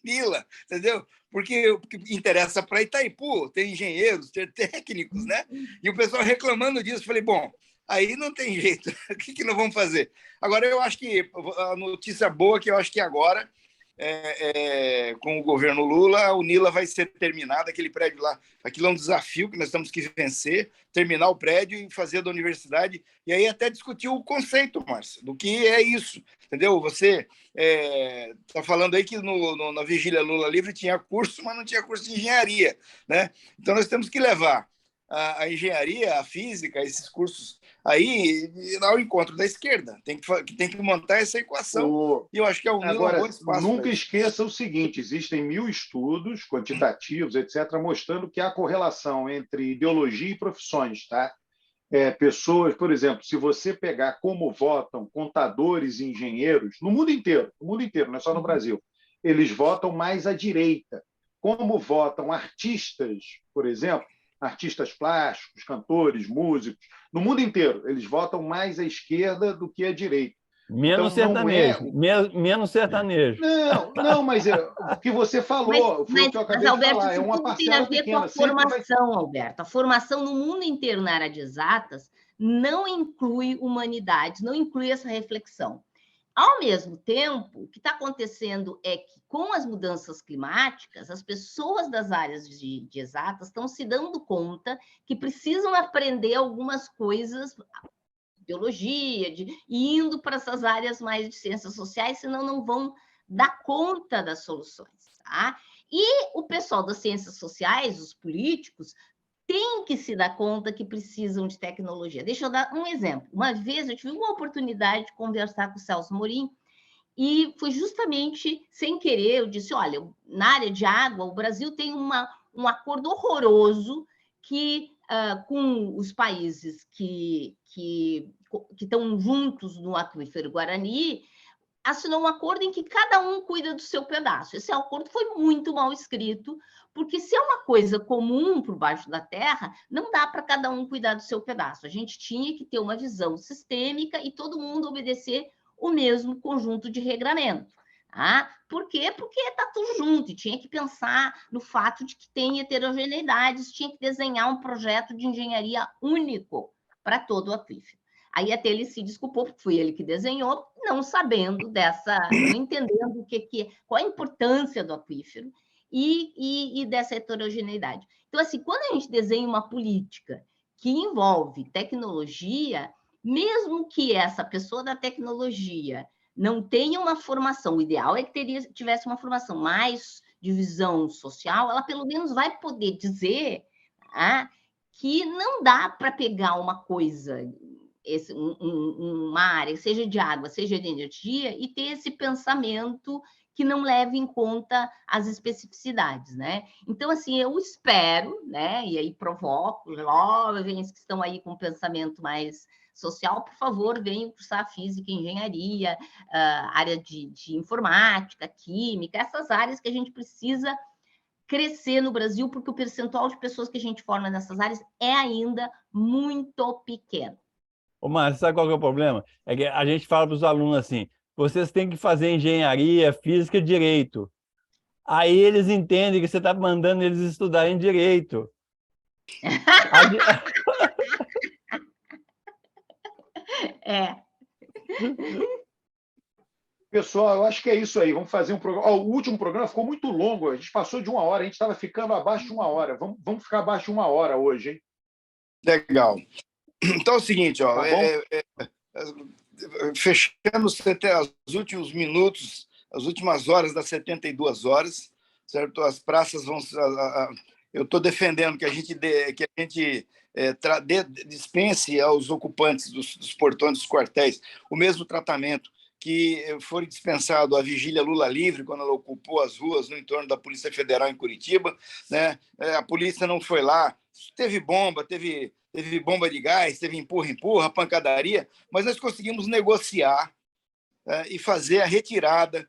UNILA, entendeu? Porque interessa para Itaipu ter engenheiros, ter técnicos, né? E o pessoal reclamando disso. Falei, bom, aí não tem jeito, o que nós vamos fazer? Agora, eu acho que a notícia boa é que eu acho que agora, com o governo Lula, a UNILA vai ser terminada, aquele prédio lá. Aquilo é um desafio que nós temos que vencer, terminar o prédio e fazer da universidade. E aí até discutir o conceito, Márcia, do que é isso, entendeu? Você está falando aí que na Vigília Lula Livre tinha curso, mas não tinha curso de engenharia, né? Então nós temos que levar a engenharia, a física, esses cursos aí ao encontro da esquerda. Tem que montar essa equação. E eu acho que a UNILA agora, é um bom espaço. Nunca esqueça o seguinte: existem 1000 estudos quantitativos, etc., mostrando que há correlação entre ideologia e profissões, tá? Pessoas, por exemplo, se você pegar como votam contadores e engenheiros, no mundo inteiro, não é só no Brasil, eles votam mais à direita. Como votam artistas, por exemplo, artistas plásticos, cantores, músicos, no mundo inteiro, eles votam mais à esquerda do que à direita. Menos então, sertanejo. Menos sertanejo. Não, mas o que você falou, foi o que eu acabei de falar, é uma parcela pequena. Tem a ver com a formação, Alberto. A formação no mundo inteiro na área de exatas não inclui humanidades, não inclui essa reflexão. Ao mesmo tempo, o que está acontecendo é que, com as mudanças climáticas, as pessoas das áreas de exatas estão se dando conta que precisam aprender algumas coisas, biologia, e indo para essas áreas mais de ciências sociais, senão não vão dar conta das soluções. Tá? E o pessoal das ciências sociais, os políticos, tem que se dar conta que precisam de tecnologia. Deixa eu dar um exemplo. Uma vez eu tive uma oportunidade de conversar com o Celso Amorim e foi justamente sem querer, eu disse, olha, na área de água, o Brasil tem um acordo horroroso que, com os países que estão juntos no aquífero Guarani, assinou um acordo em que cada um cuida do seu pedaço. Esse acordo foi muito mal escrito, porque se é uma coisa comum por baixo da terra, não dá para cada um cuidar do seu pedaço. A gente tinha que ter uma visão sistêmica e todo mundo obedecer o mesmo conjunto de regramento. Tá? Por quê? Porque está tudo junto, e tinha que pensar no fato de que tem heterogeneidades, tinha que desenhar um projeto de engenharia único para todo o aquífero. Aí até ele se desculpou, porque foi ele que desenhou, não sabendo não entendendo qual a importância do aquífero e dessa heterogeneidade. Então, assim, quando a gente desenha uma política que envolve tecnologia, mesmo que essa pessoa da tecnologia não tenha uma formação, o ideal é que tivesse uma formação mais de visão social, ela pelo menos vai poder dizer que não dá para pegar uma coisa, uma área, seja de água, seja de energia, e ter esse pensamento que não leve em conta as especificidades, né? Então, assim, eu espero, né? E aí provoco jovens que estão aí com um pensamento mais social, por favor, venham cursar física, engenharia, área de informática, química, essas áreas que a gente precisa crescer no Brasil, porque o percentual de pessoas que a gente forma nessas áreas é ainda muito pequeno. Ô, Márcio, sabe qual que é o problema? É que a gente fala para os alunos assim, vocês têm que fazer engenharia, física e direito. Aí eles entendem que você está mandando eles estudarem direito. Pessoal, eu acho que é isso aí. Vamos fazer um programa. O último programa ficou muito longo. A gente passou de 1 hora. A gente estava ficando abaixo de 1 hora. Vamos ficar abaixo de 1 hora hoje, hein? Legal. Então é o seguinte, ó, fechando os últimos minutos, as últimas horas das 72 horas, certo? As praças vão... Eu estou defendendo que a gente dispense aos ocupantes dos portões dos quartéis o mesmo tratamento que foi dispensado à Vigília Lula Livre, quando ela ocupou as ruas no entorno da Polícia Federal em Curitiba, né? A polícia não foi lá, teve bomba, teve bomba de gás, teve empurra-empurra, pancadaria, mas nós conseguimos negociar e fazer a retirada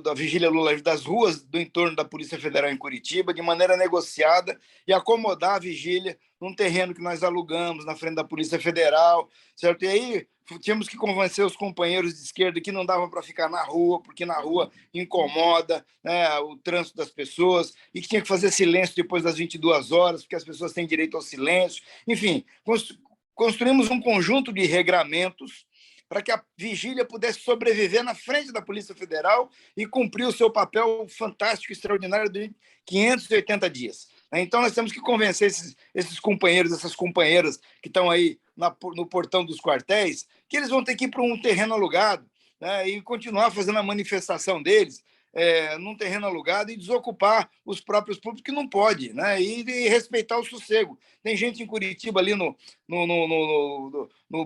da Vigília Lula Livre, das ruas do entorno da Polícia Federal em Curitiba, de maneira negociada, e acomodar a vigília num terreno que nós alugamos na frente da Polícia Federal, certo? E aí tínhamos que convencer os companheiros de esquerda que não dava para ficar na rua, porque na rua incomoda, né, o trânsito das pessoas, e que tinha que fazer silêncio depois das 22 horas, porque as pessoas têm direito ao silêncio. Enfim, construímos um conjunto de regramentos para que a vigília pudesse sobreviver na frente da Polícia Federal e cumprir o seu papel fantástico, extraordinário durante 580 dias. Então, nós temos que convencer esses companheiros, essas companheiras que estão aí no portão dos quartéis, que eles vão ter que ir para um terreno alugado, né, e continuar fazendo a manifestação deles num terreno alugado e desocupar os próprios públicos, que não pode, né, e respeitar o sossego. Tem gente em Curitiba, ali no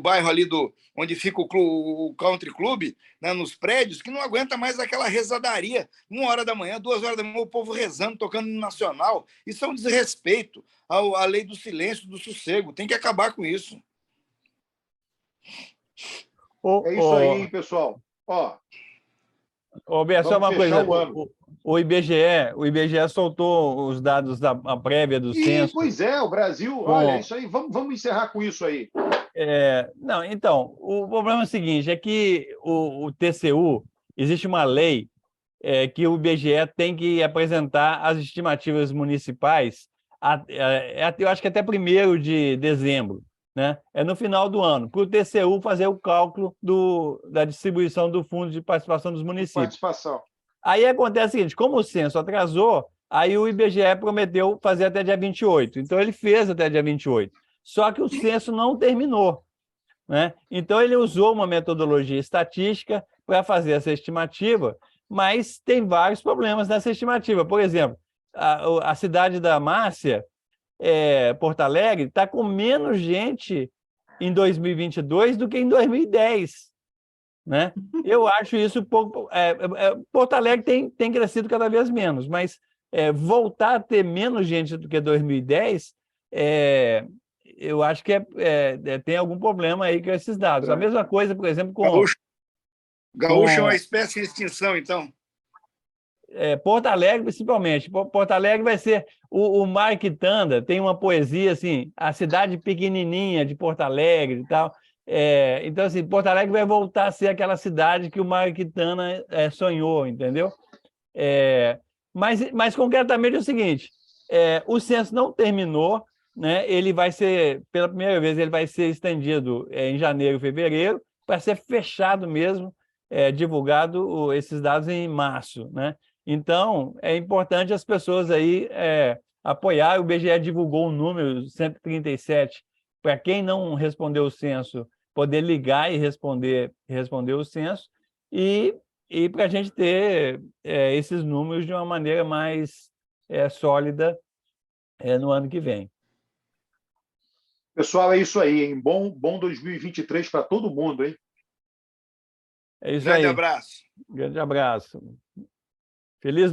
bairro ali onde fica o Country Club, né, nos prédios, que não aguenta mais aquela rezadaria, 1h da manhã, 2h da manhã, o povo rezando, tocando no Nacional. Isso é um desrespeito à lei do silêncio, do sossego. Tem que acabar com isso. É isso aí, hein, pessoal. Ó, Roberto, só uma coisa. O IBGE soltou os dados da prévia do censo. Pois é, o Brasil. Olha, isso aí. Vamos encerrar com isso aí. Não, então, o problema é o seguinte: é que o TCU, existe uma lei que o IBGE tem que apresentar as estimativas municipais, eu acho que até 1º de dezembro. Né? É no final do ano, para o TCU fazer o cálculo da distribuição do Fundo de Participação dos Municípios. Aí acontece o seguinte: como o censo atrasou, aí o IBGE prometeu fazer até dia 28. Então, ele fez até dia 28. Só que o censo não terminou. Né? Então, ele usou uma metodologia estatística para fazer essa estimativa, mas tem vários problemas nessa estimativa. Por exemplo, a cidade da Márcia, Porto Alegre, está com menos gente em 2022 do que em 2010. Né? Eu acho isso pouco. Porto Alegre tem crescido cada vez menos, mas voltar a ter menos gente do que 2010, eu acho que tem algum problema aí com esses dados. A mesma coisa, por exemplo, com... Gaúcho é uma espécie de extinção, então. Porto Alegre, principalmente. Porto Alegre vai ser... O Mark Tanda tem uma poesia assim, a cidade pequenininha de Porto Alegre e tal. Então, assim, Porto Alegre vai voltar a ser aquela cidade que o Mark Tanda sonhou, entendeu? Mas concretamente é o seguinte: o censo não terminou, né? Ele vai ser, pela primeira vez, ele vai ser estendido em janeiro, fevereiro, para ser fechado mesmo, divulgado esses dados em março, né? Então, é importante as pessoas aí apoiar. O IBGE divulgou um número 137 para quem não respondeu o censo poder ligar e responder o censo, e para a gente ter esses números de uma maneira mais sólida no ano que vem. Pessoal, é isso aí, hein? Bom 2023 para todo mundo, hein? É isso aí. Grande abraço. Grande abraço. Feliz